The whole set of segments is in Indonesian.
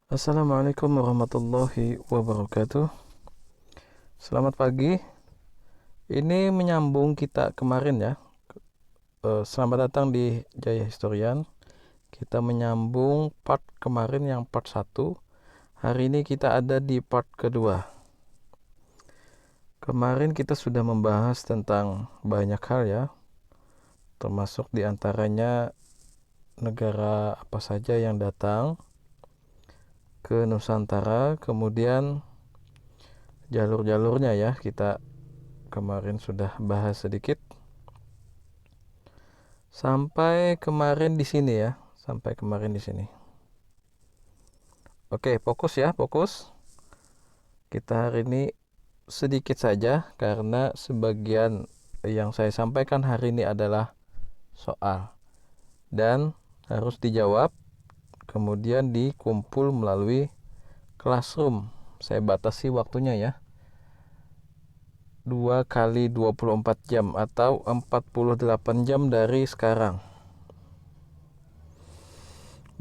Assalamualaikum warahmatullahi wabarakatuh. Selamat pagi. Ini menyambung kita kemarin ya. Selamat datang di Jaya Historian. Kita menyambung part kemarin yang part 1. Hari ini kita ada di part kedua. Kemarin kita sudah membahas tentang banyak hal ya. Termasuk diantaranya negara apa saja yang datang ke Nusantara, kemudian jalur-jalurnya ya, kita kemarin sudah bahas sedikit sampai kemarin di sini ya, sampai kemarin di sini. Oke, fokus ya, fokus. Kita hari ini sedikit saja karena sebagian yang saya sampaikan hari ini adalah soal dan harus dijawab, kemudian dikumpul melalui classroom. Saya batasi waktunya ya, 2 kali 24 jam atau 48 jam dari sekarang.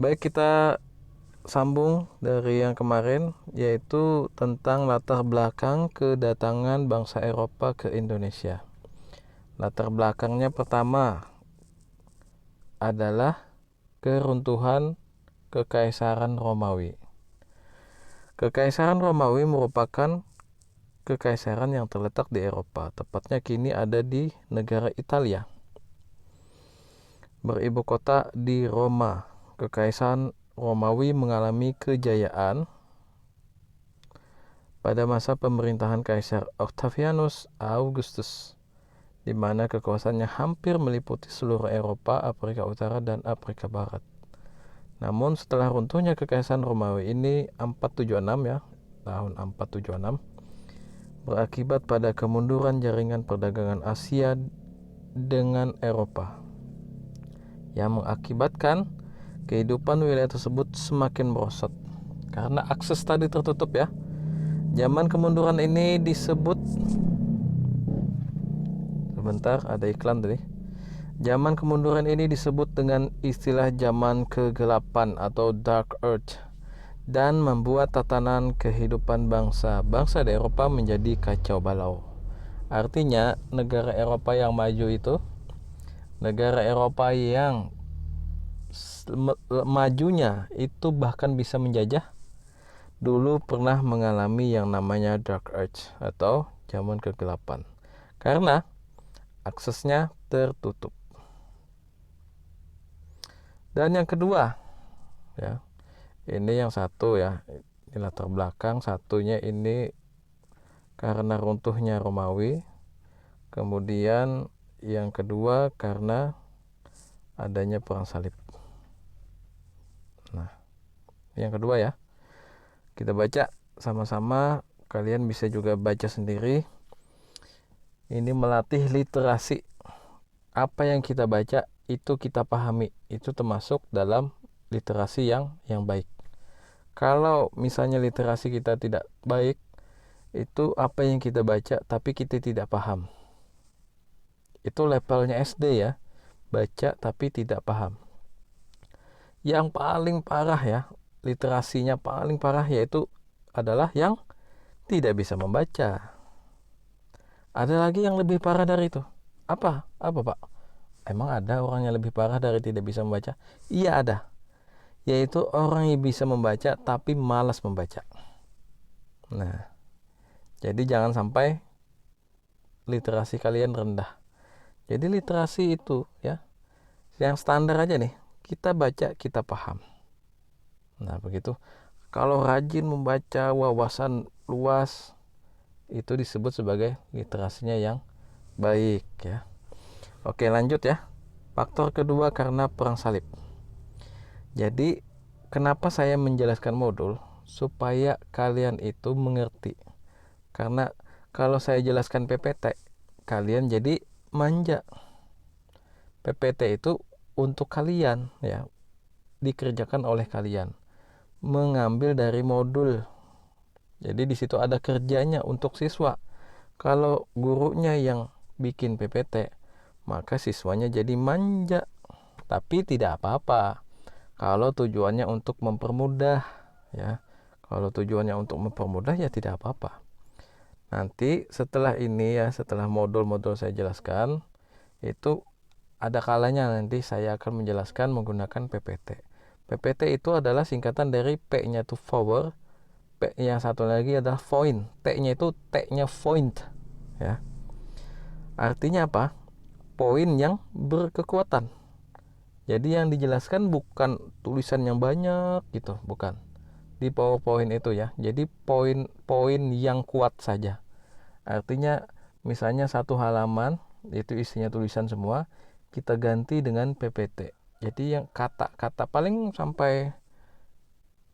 Baik, kita sambung dari yang kemarin, yaitu tentang latar belakang kedatangan bangsa Eropa ke Indonesia. Latar belakangnya pertama adalah keruntuhan Kekaisaran Romawi. Kekaisaran Romawi merupakan kekaisaran yang terletak di Eropa, tepatnya kini ada di negara Italia. Beribu kota di Roma. Kekaisaran Romawi mengalami kejayaan pada masa pemerintahan Kaisar Octavianus Augustus, di mana kekuasaannya hampir meliputi seluruh Eropa, Afrika Utara, dan Afrika Barat. Namun setelah runtuhnya Kekaisaran Romawi ini 476 ya, tahun 476, berakibat pada kemunduran jaringan perdagangan Asia dengan Eropa, yang mengakibatkan kehidupan wilayah tersebut semakin merosot karena akses tadi tertutup ya. Zaman kemunduran ini disebut, sebentar ada iklan tadi. Zaman kemunduran ini disebut dengan istilah zaman kegelapan atau Dark Age, dan membuat tatanan kehidupan bangsa-bangsa di Eropa menjadi kacau balau. Artinya negara Eropa yang maju itu, negara Eropa yang majunya itu bahkan bisa menjajah, dulu pernah mengalami yang namanya Dark Age atau zaman kegelapan karena aksesnya tertutup. Dan yang kedua ya, ini yang satu ya, ini latar belakang. Satunya ini karena runtuhnya Romawi, kemudian yang kedua karena adanya perang salib. Nah, yang kedua ya, kita baca sama-sama, kalian bisa juga baca sendiri. Ini melatih literasi. Apa yang kita baca itu kita pahami, itu termasuk dalam literasi yang baik. Kalau misalnya literasi kita tidak baik, itu apa yang kita baca tapi kita tidak paham. Itu levelnya SD ya, baca tapi tidak paham. Yang paling parah ya, literasinya paling parah yaitu adalah yang tidak bisa membaca. Ada lagi yang lebih parah dari itu. Apa Pak? Emang ada orang yang lebih parah dari tidak bisa membaca? Iya ada. Yaitu orang yang bisa membaca tapi malas membaca. Nah, jadi jangan sampai literasi kalian rendah. Jadi literasi itu ya, yang standar aja nih, kita baca kita paham. Nah begitu. Kalau rajin membaca, wawasan luas, itu disebut sebagai literasinya yang baik ya. Oke, lanjut ya. Faktor kedua karena perang salib. Jadi kenapa saya menjelaskan modul? Supaya kalian itu mengerti. Karena kalau saya jelaskan PPT, kalian jadi manja. PPT itu untuk kalian ya, dikerjakan oleh kalian, mengambil dari modul. Jadi di situ ada kerjanya untuk siswa. Kalau gurunya yang bikin PPT, maka siswanya jadi manja. Tapi tidak apa-apa kalau tujuannya untuk mempermudah ya. Kalau tujuannya untuk mempermudah ya tidak apa-apa. Nanti setelah ini ya, setelah modul-modul saya jelaskan, itu ada kalanya nanti saya akan menjelaskan menggunakan PPT. PPT itu adalah singkatan dari P-nya itu power, P yang satu lagi adalah point, T-nya itu T-nya point, ya. Artinya apa? Poin yang berkekuatan. Jadi yang dijelaskan bukan tulisan yang banyak gitu, bukan. Di PowerPoint itu ya. Jadi poin-poin yang kuat saja. Artinya misalnya satu halaman itu isinya tulisan semua, kita ganti dengan PPT. Jadi yang kata-kata paling sampai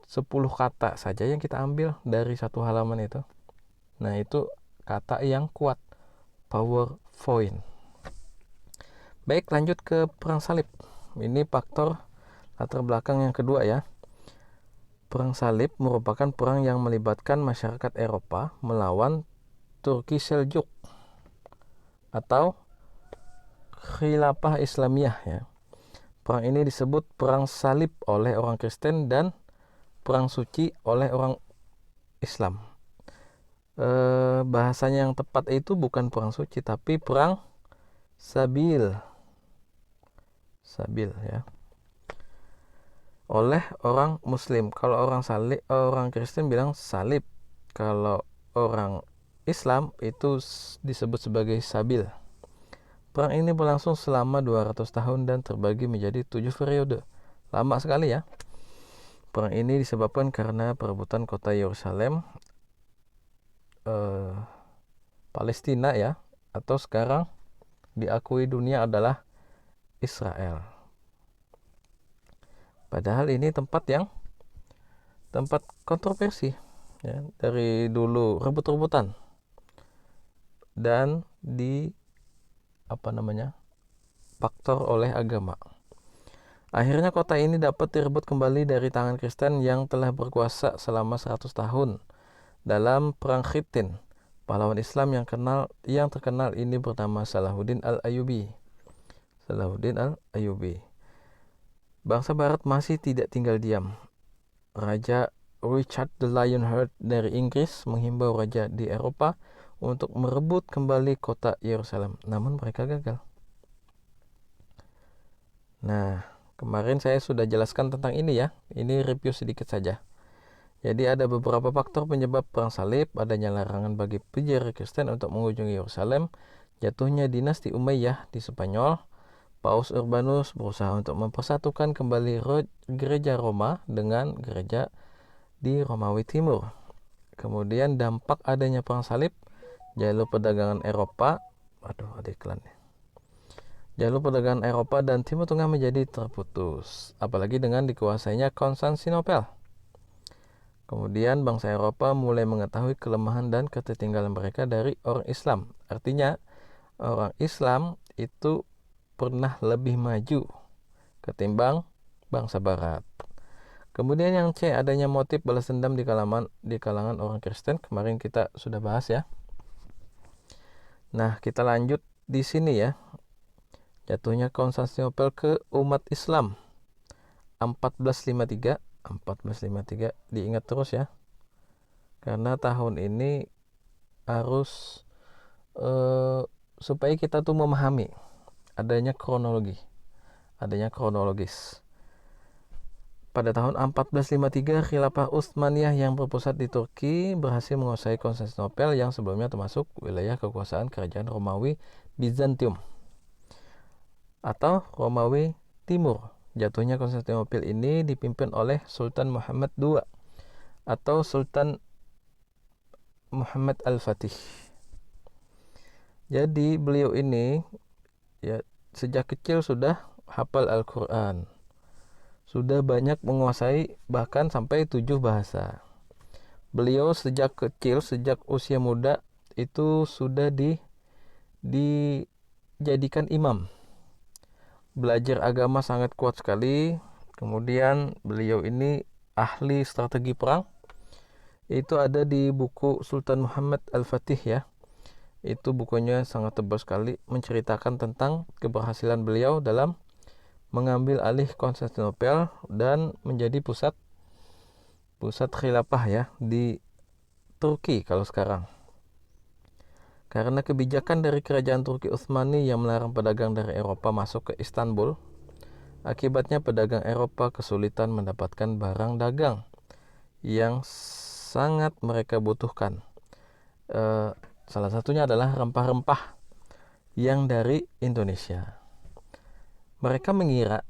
10 kata saja yang kita ambil dari satu halaman itu. Nah, itu kata yang kuat, PowerPoint. Baik, lanjut ke perang salib. Ini faktor latar belakang yang kedua ya. Perang salib merupakan perang yang melibatkan masyarakat Eropa melawan Turki Seljuk atau Khilafah Islamiyah ya. Perang ini disebut perang salib oleh orang Kristen dan perang suci oleh orang Islam. Bahasanya yang tepat itu bukan perang suci tapi perang sabil ya, oleh orang Muslim. Kalau orang Kristen bilang salib, kalau orang Islam itu disebut sebagai sabil. Perang ini berlangsung selama 200 tahun dan terbagi menjadi 7 periode. Lama sekali ya. Perang ini disebabkan karena perebutan kota Yerusalem, Palestina ya, atau sekarang diakui dunia adalah Israel. Padahal ini tempat kontroversi ya, dari dulu rebut-rebutan dan faktor oleh agama. Akhirnya kota ini dapat direbut kembali dari tangan Kristen yang telah berkuasa selama 100 tahun dalam perang Hittin. Pahlawan Islam yang terkenal ini bernama Salahuddin Al-Ayyubi. Bangsa Barat masih tidak tinggal diam. Raja Richard the Lionheart dari Inggris menghimbau raja di Eropa untuk merebut kembali kota Yerusalem, namun mereka gagal. Nah, kemarin saya sudah jelaskan tentang ini ya. Ini review sedikit saja. Jadi ada beberapa faktor penyebab perang salib: adanya larangan bagi pejabat Kristen untuk mengunjungi Yerusalem, jatuhnya dinasti Umayyah di Spanyol, Paus Urbanus berusaha untuk mempersatukan kembali gereja Roma dengan gereja di Romawi Timur. Kemudian dampak adanya perang salib, jalur perdagangan Eropa, jalur perdagangan Eropa dan Timur Tengah menjadi terputus, apalagi dengan dikuasainya Konstantinopel. Kemudian bangsa Eropa mulai mengetahui kelemahan dan ketertinggalan mereka dari orang Islam. Artinya orang Islam itu pernah lebih maju ketimbang bangsa Barat. Kemudian yang C, adanya motif balas dendam di kalangan orang Kristen. Kemarin kita sudah bahas ya. Nah, kita lanjut di sini ya. Jatuhnya Konstantinopel ke umat Islam 1453 diingat terus ya. Karena tahun ini harus supaya kita tuh memahami adanya kronologis. Pada tahun 1453, Khilafah Utsmaniyah yang berpusat di Turki berhasil menguasai Konstantinopel yang sebelumnya termasuk wilayah kekuasaan kerajaan Romawi Bizantium atau Romawi Timur. Jatuhnya Konstantinopel ini dipimpin oleh Sultan Muhammad II atau Sultan Muhammad Al-Fatih. Jadi beliau ini ya sejak kecil sudah hafal Al-Quran, sudah banyak menguasai bahkan sampai 7 bahasa. Beliau sejak kecil, sejak usia muda itu sudah dijadikan imam. Belajar agama sangat kuat sekali. Kemudian beliau ini ahli strategi perang. Itu ada di buku Sultan Muhammad Al-Fatih ya. Itu bukunya sangat tebal sekali, menceritakan tentang keberhasilan beliau dalam mengambil alih Konstantinopel dan menjadi pusat pusat khilafah ya di Turki kalau sekarang. Karena kebijakan dari kerajaan Turki Utsmani yang melarang pedagang dari Eropa masuk ke Istanbul, akibatnya pedagang Eropa kesulitan mendapatkan barang dagang yang sangat mereka butuhkan. Salah satunya adalah rempah-rempah yang dari Indonesia. Mereka mengira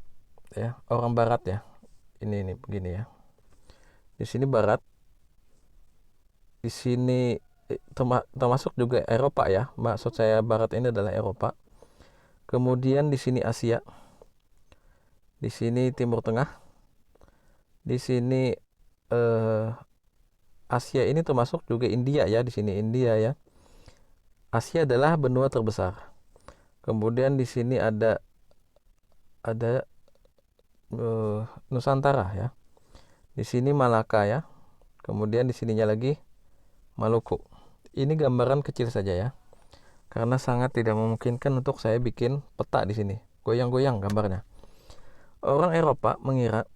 ya, orang barat ya. Ini begini ya. Di sini barat, di sini termasuk juga Eropa ya. Maksud saya barat ini adalah Eropa. Kemudian di sini Asia. Di sini Timur Tengah. Di sini Asia ini termasuk juga India ya, di sini India ya. Asia adalah benua terbesar. Kemudian di sini ada Nusantara ya. Di sini Malaka ya. Kemudian di sininya lagi Maluku. Ini gambaran kecil saja ya. Karena sangat tidak memungkinkan untuk saya bikin peta di sini. Goyang-goyang gambarnya. Orang Eropa mengira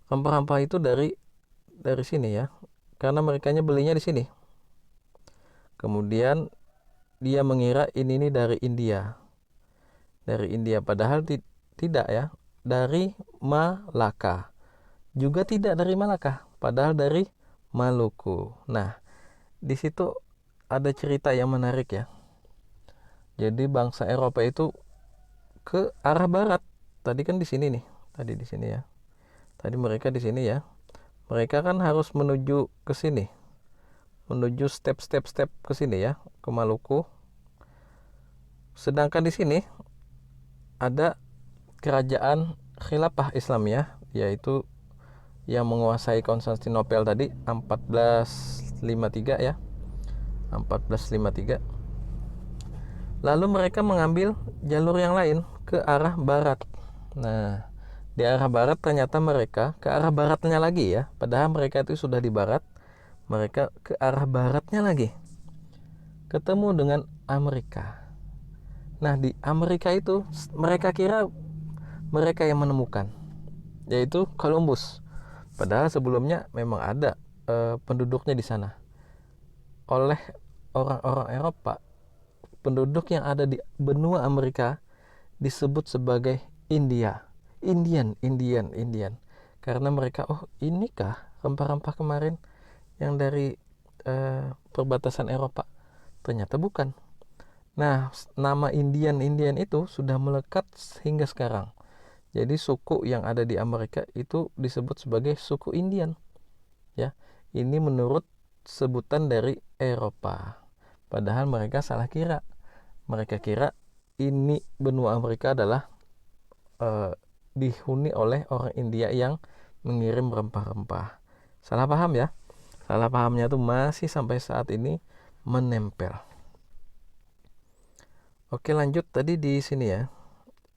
rempah-rempah itu dari sini ya. Karena mereka belinya di sini. Kemudian dia mengira ini dari India. Dari India, padahal tidak ya. Dari Malaka. Juga tidak dari Malaka, padahal dari Maluku. Nah, di situ ada cerita yang menarik ya. Jadi bangsa Eropa itu ke arah barat. Tadi kan di sini nih. Tadi di sini ya. Tadi mereka di sini ya. Mereka kan harus menuju ke sini. Menuju step ke sini ya, ke Maluku. Sedangkan di sini ada kerajaan khilafah Islamiyah, yaitu yang menguasai Konstantinopel tadi 1453 ya. 1453. Lalu mereka mengambil jalur yang lain ke arah barat. Nah, di arah barat ternyata mereka ke arah baratnya lagi ya. Padahal mereka itu sudah di barat, mereka ke arah baratnya lagi. Ketemu dengan Amerika. Nah, di Amerika itu mereka kira mereka yang menemukan, yaitu Columbus. Padahal sebelumnya memang ada penduduknya di sana. Oleh orang-orang Eropa, penduduk yang ada di benua Amerika disebut sebagai Indian. Karena mereka, oh inikah rempah-rempah kemarin yang dari perbatasan Eropa? Ternyata bukan. Nah, nama Indian itu sudah melekat hingga sekarang. Jadi suku yang ada di Amerika itu disebut sebagai suku Indian. Ya, ini menurut sebutan dari Eropa. Padahal mereka salah kira. Mereka kira ini benua Amerika adalah dihuni oleh orang India yang mengirim rempah-rempah. Salah paham ya. Salah pahamnya tuh masih sampai saat ini menempel. Oke, lanjut tadi di sini ya.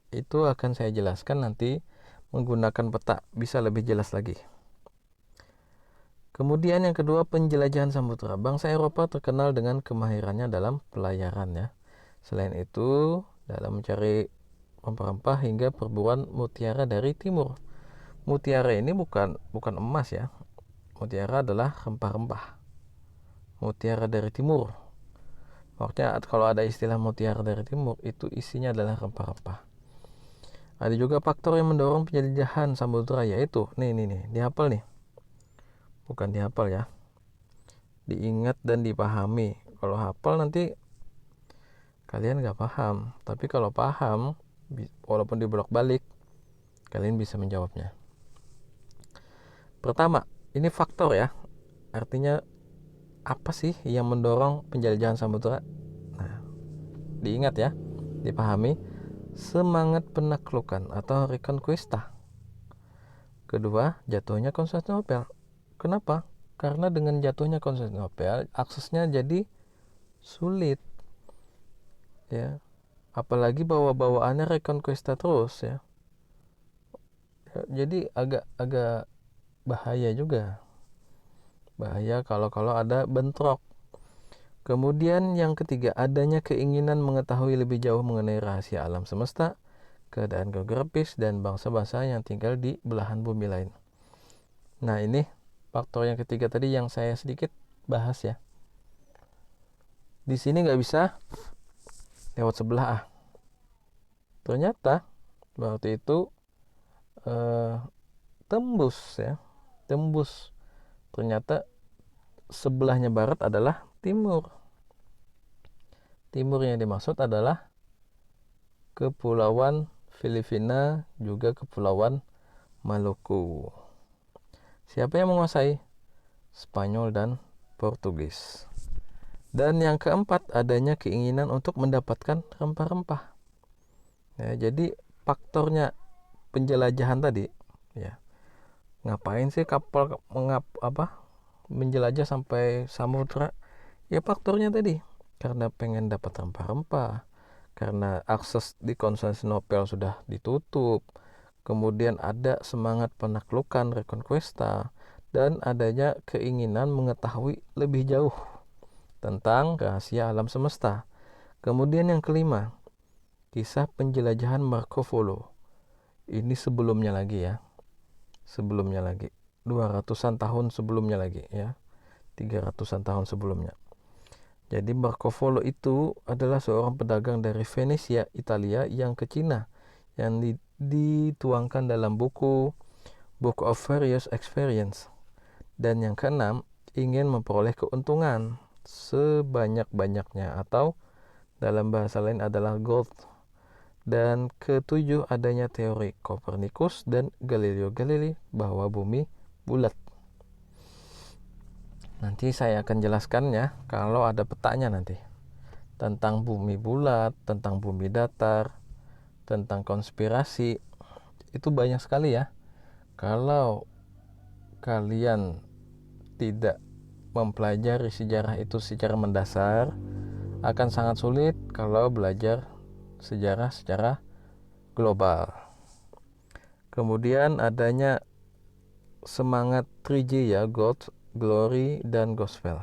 Itu akan saya jelaskan nanti menggunakan peta, bisa lebih jelas lagi. Kemudian yang kedua, penjelajahan samudera. Bangsa Eropa terkenal dengan kemahirannya dalam pelayaran ya. Selain itu, dalam mencari rempah-rempah hingga perburuan mutiara dari timur. Mutiara ini bukan emas ya. Mutiara adalah rempah-rempah. Mutiara dari timur. Maksudnya kalau ada istilah mutiara dari timur, itu isinya adalah rempah-rempah. Ada juga faktor yang mendorong penjelajahan samudera, yaitu nih dihafal nih. Bukan dihafal ya. Diingat dan dipahami. Kalau hafal nanti kalian gak paham. Tapi kalau paham, walaupun dibolak-balik, kalian bisa menjawabnya. Pertama, ini faktor ya. Artinya apa sih yang mendorong penjelajahan samudera? Nah, diingat ya, dipahami. Semangat penaklukan atau reconquista. Kedua, jatuhnya Konstantinopel. Kenapa? Karena dengan jatuhnya Konstantinopel, aksesnya jadi sulit. Ya. Apalagi bawa-bawaannya reconquista terus ya. Jadi agak bahaya juga. Bahaya kalau ada bentrok. Kemudian yang ketiga, adanya keinginan mengetahui lebih jauh mengenai rahasia alam semesta, keadaan geografis, dan bangsa-bangsa yang tinggal di belahan bumi lain. Nah, ini faktor yang ketiga tadi yang saya sedikit bahas ya. Di sini nggak bisa lewat sebelah. Ternyata waktu itu tembus ya, tembus. Ternyata sebelahnya barat adalah timur. Timur yang dimaksud adalah Kepulauan Filipina, juga Kepulauan Maluku. Siapa yang menguasai? Spanyol dan Portugis. Dan yang keempat, adanya keinginan untuk mendapatkan rempah-rempah. Ya, jadi faktornya penjelajahan tadi, ya. Ngapain sih kapal menjelajah sampai samudra? Ya faktornya tadi, karena pengen dapat rempah-rempah, karena akses di Konstantinopel sudah ditutup, kemudian ada semangat penaklukan reconquista, dan adanya keinginan mengetahui lebih jauh tentang rahasia alam semesta. Kemudian yang kelima, kisah penjelajahan Marco Polo. Ini sebelumnya lagi ya, 200-an tahun sebelumnya lagi ya, 300-an tahun sebelumnya. Jadi Marco Polo itu adalah seorang pedagang dari Venesia, Italia yang ke Cina, yang dituangkan dalam buku Book of Various Experience. Dan yang keenam, ingin memperoleh keuntungan sebanyak-banyaknya, atau dalam bahasa lain adalah gold. Dan ketujuh, adanya teori Copernicus dan Galileo Galilei bahwa bumi bulat. Nanti saya akan jelaskannya kalau ada petanya nanti, tentang bumi bulat, tentang bumi datar, tentang konspirasi. Itu banyak sekali ya. Kalau kalian tidak mempelajari sejarah itu secara mendasar, akan sangat sulit kalau belajar sejarah secara global. Kemudian adanya semangat 3G ya, God, Glory, dan Gospel.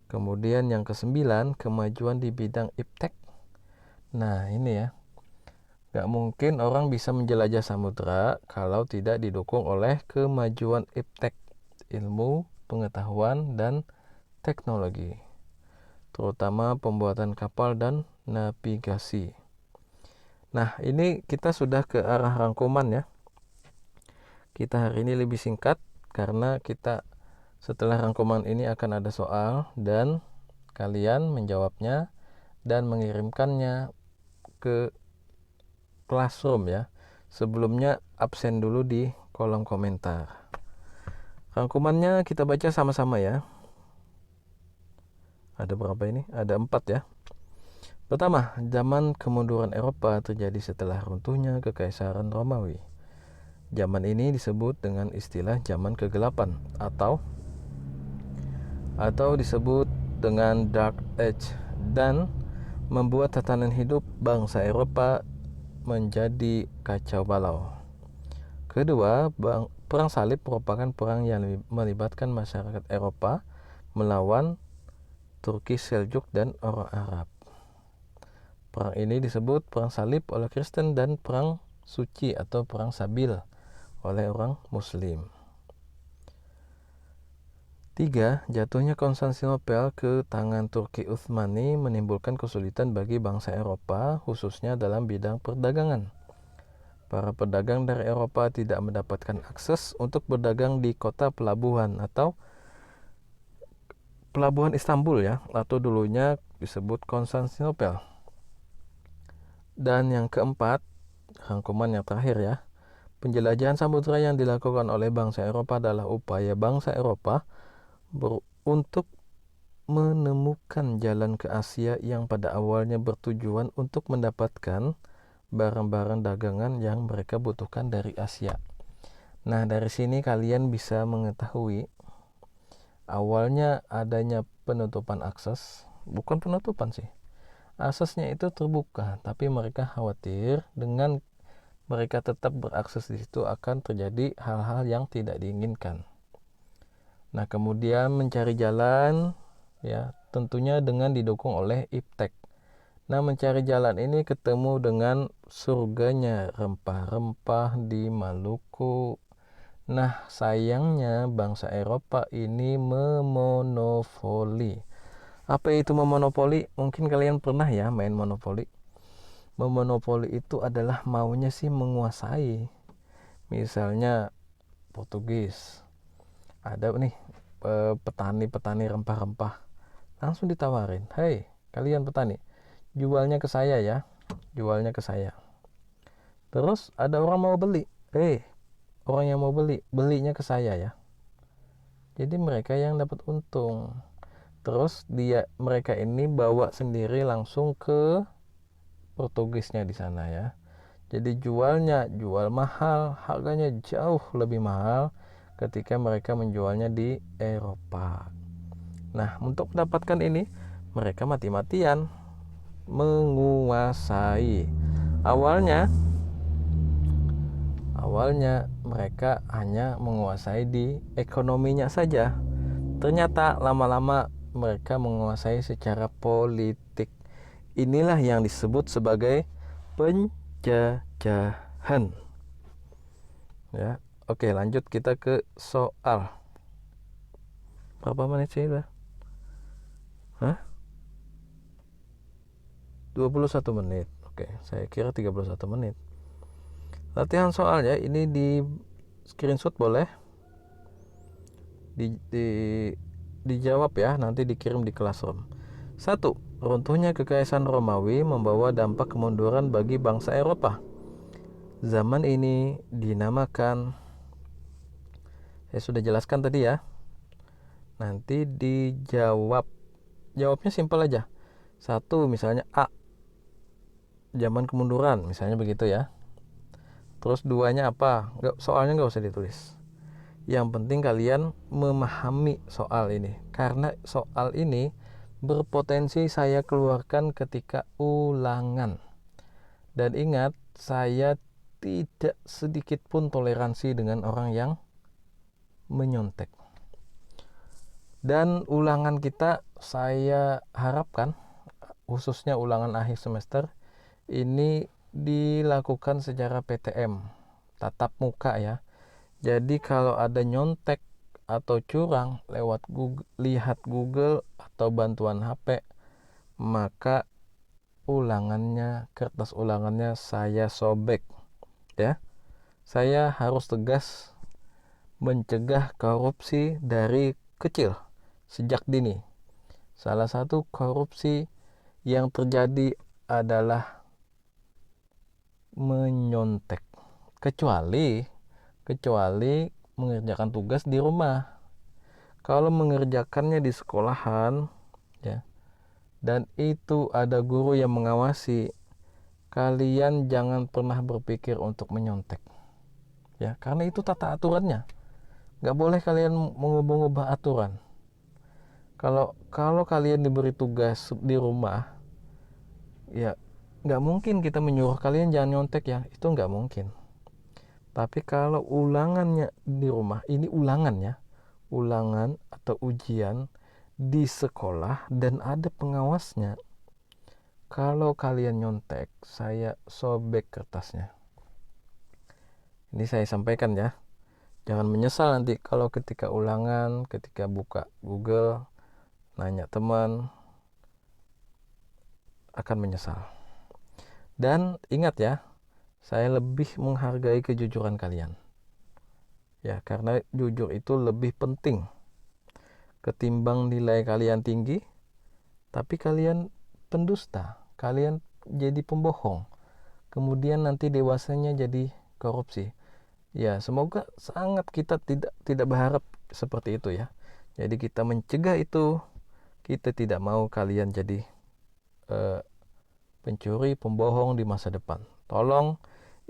Kemudian yang kesembilan, kemajuan di bidang iptek. Nah ini ya, gak mungkin orang bisa menjelajah samudra kalau tidak didukung oleh kemajuan iptek, ilmu, pengetahuan, dan teknologi, terutama pembuatan kapal dan navigasi. Nah ini kita sudah ke arah rangkuman ya. Kita hari ini lebih singkat karena kita setelah rangkuman ini akan ada soal dan kalian menjawabnya dan mengirimkannya ke Classroom ya. Sebelumnya absen dulu di kolom komentar. Rangkumannya kita baca sama-sama ya. Ada berapa ini? Ada 4 ya. Pertama, zaman kemunduran Eropa terjadi setelah runtuhnya Kekaisaran Romawi. Zaman ini disebut dengan istilah zaman kegelapan atau disebut dengan Dark Age, dan membuat tatanan hidup bangsa Eropa menjadi kacau balau. Kedua, Perang Salib merupakan perang yang melibatkan masyarakat Eropa melawan Turki Seljuk dan orang Arab. Perang ini disebut Perang Salib oleh Kristen dan Perang Suci atau Perang Sabil oleh orang Muslim. 3. Jatuhnya Konstantinopel ke tangan Turki Utsmani menimbulkan kesulitan bagi bangsa Eropa, khususnya dalam bidang perdagangan. Para pedagang dari Eropa tidak mendapatkan akses untuk berdagang di kota pelabuhan atau pelabuhan Istanbul ya, atau dulunya disebut Konstantinopel. Dan yang keempat, rangkuman yang terakhir ya, penjelajahan samudra yang dilakukan oleh bangsa Eropa adalah upaya bangsa Eropa untuk menemukan jalan ke Asia yang pada awalnya bertujuan untuk mendapatkan barang-barang dagangan yang mereka butuhkan dari Asia. Nah, dari sini kalian bisa mengetahui awalnya adanya penutupan akses, bukan penutupan sih. Aksesnya itu terbuka, tapi mereka khawatir dengan mereka tetap berakses di situ akan terjadi hal-hal yang tidak diinginkan. Nah, kemudian mencari jalan ya, tentunya dengan didukung oleh iptek. Nah, mencari jalan ini ketemu dengan surganya rempah-rempah di Maluku, Nah, sayangnya bangsa Eropa ini memonopoli. Apa itu memonopoli? Mungkin kalian pernah ya main monopoli. Memonopoli itu adalah maunya sih menguasai. Misalnya Portugis. Ada nih petani-petani rempah-rempah. Langsung ditawarin, "Hei, kalian petani, jualnya ke saya ya." Jualnya ke saya. Terus ada orang mau beli. Orang yang mau beli, belinya ke saya ya. Jadi mereka yang dapat untung. Terus mereka ini bawa sendiri langsung ke Portugisnya di sana ya. Jadi jual mahal, harganya jauh lebih mahal ketika mereka menjualnya di Eropa. Nah, untuk mendapatkan ini, mereka mati-matian menguasai. Awalnya mereka hanya menguasai di ekonominya saja. Ternyata lama-lama mereka menguasai secara politik. Inilah yang disebut sebagai penjajahan. Ya, oke, lanjut kita ke soal. Berapa menit sih udah? 21 menit. Oke, saya kira 31 menit. Latihan soalnya ini di screenshot boleh. Dijawab ya, nanti dikirim di Classroom. 1. Runtuhnya kekaisaran Romawi membawa dampak kemunduran bagi bangsa Eropa. Zaman ini dinamakan, saya sudah jelaskan tadi ya. Nanti dijawab. Jawabnya simpel aja. 1 misalnya A, zaman kemunduran, misalnya begitu ya. Terus 2-nya apa? Soalnya nggak usah ditulis. Yang penting kalian memahami soal ini, karena soal ini berpotensi saya keluarkan ketika ulangan. Dan ingat, saya tidak sedikit pun toleransi dengan orang yang menyontek. Dan ulangan kita, saya harapkan, khususnya ulangan akhir semester, ini dilakukan secara PTM, tatap muka ya. Jadi kalau ada nyontek atau curang lewat Google, lihat Google atau bantuan HP, maka kertas ulangannya saya sobek ya. Saya harus tegas mencegah korupsi dari kecil, sejak dini. Salah satu korupsi yang terjadi adalah menyontek, kecuali mengerjakan tugas di rumah. Kalau mengerjakannya di sekolahan ya, dan itu ada guru yang mengawasi, kalian jangan pernah berpikir untuk menyontek ya, karena itu tata aturannya. Nggak boleh kalian mengubah aturan. Kalau kalian diberi tugas di rumah ya, nggak mungkin kita menyuruh kalian jangan nyontek ya, itu nggak mungkin. Tapi kalau ulangannya di rumah, ini ulangan atau ujian di sekolah dan ada pengawasnya, kalau kalian nyontek, saya sobek kertasnya. Ini saya sampaikan ya, jangan menyesal nanti kalau ketika ulangan, ketika buka Google, nanya teman, akan menyesal. Dan ingat ya, saya lebih menghargai kejujuran kalian ya, karena jujur itu lebih penting ketimbang nilai kalian tinggi tapi kalian pendusta, kalian jadi pembohong, kemudian nanti dewasanya jadi korupsi ya. Semoga sangat kita tidak berharap seperti itu ya. Jadi kita mencegah itu, kita tidak mau kalian jadi pencuri, pembohong di masa depan. Tolong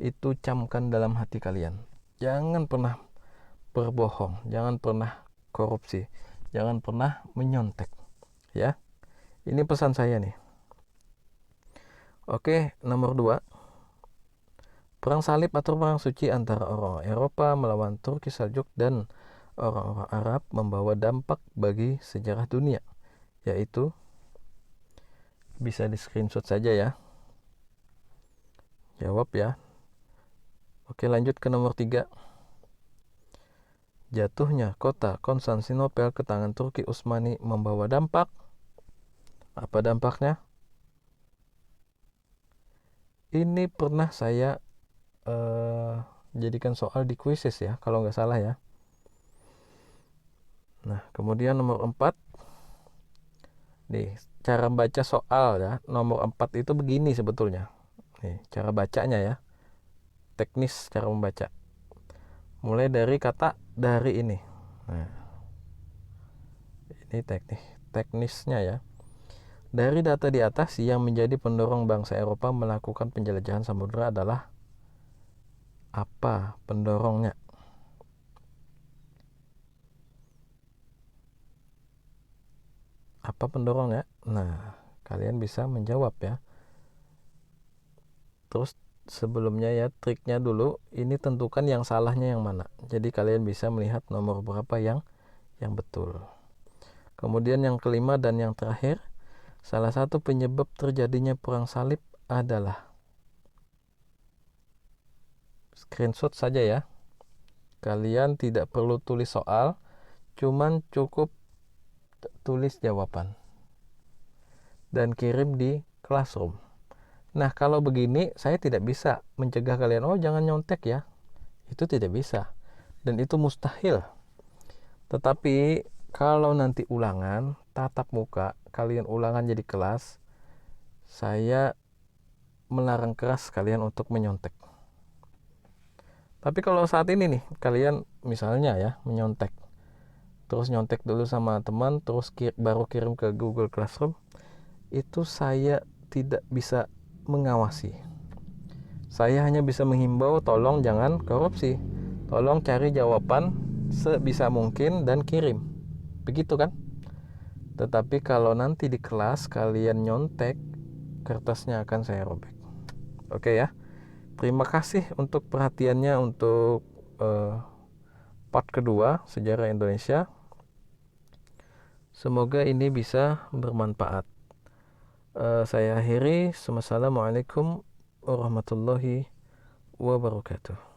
itu camkan dalam hati kalian, jangan pernah berbohong, jangan pernah korupsi, jangan pernah menyontek ya. Ini pesan saya nih. Oke, nomor 2. Perang salib atau perang suci antara orang Eropa melawan Turki Saljuk dan orang-orang Arab membawa dampak bagi sejarah dunia, yaitu, bisa di screenshot saja ya, jawab ya. Oke, lanjut ke nomor 3. Jatuhnya kota Konstantinopel ke tangan Turki Utsmani membawa dampak. Apa dampaknya? Ini pernah saya jadikan soal di kuisis ya, kalau nggak salah ya. Nah, kemudian nomor 4. Nih, cara baca soal ya. Nomor 4 itu begini sebetulnya. Nih, cara bacanya ya. Teknis cara membaca. Mulai dari kata dari ini. Nah, ini teknisnya ya. Dari data di atas, yang menjadi pendorong bangsa Eropa melakukan penjelajahan samudera adalah apa pendorongnya? Apa pendorongnya? Nah, kalian bisa menjawab ya. Terus sebelumnya ya, triknya dulu, ini tentukan yang salahnya yang mana. Jadi kalian bisa melihat nomor berapa yang betul. Kemudian yang kelima dan yang terakhir, salah satu penyebab terjadinya perang salib adalah, screenshot saja ya. Kalian tidak perlu tulis soal, cuman cukup tulis jawaban dan kirim di Classroom. Nah, kalau begini saya tidak bisa mencegah kalian, oh jangan nyontek ya. Itu tidak bisa. Dan itu mustahil. Tetapi kalau nanti ulangan, tatap muka, kalian ulangan jadi kelas, saya melarang keras kalian untuk menyontek. Tapi kalau saat ini nih, kalian misalnya ya menyontek, terus nyontek dulu sama teman, terus baru kirim ke Google Classroom, itu saya tidak bisa mengawasi. Saya hanya bisa menghimbau, tolong jangan korupsi, tolong cari jawaban sebisa mungkin dan kirim, begitu kan. Tetapi kalau nanti di kelas kalian nyontek, kertasnya akan saya robek. Oke ya, terima kasih untuk perhatiannya untuk part kedua sejarah Indonesia. Semoga ini bisa bermanfaat. Saya akhiri. Assalamualaikum warahmatullahi wabarakatuh.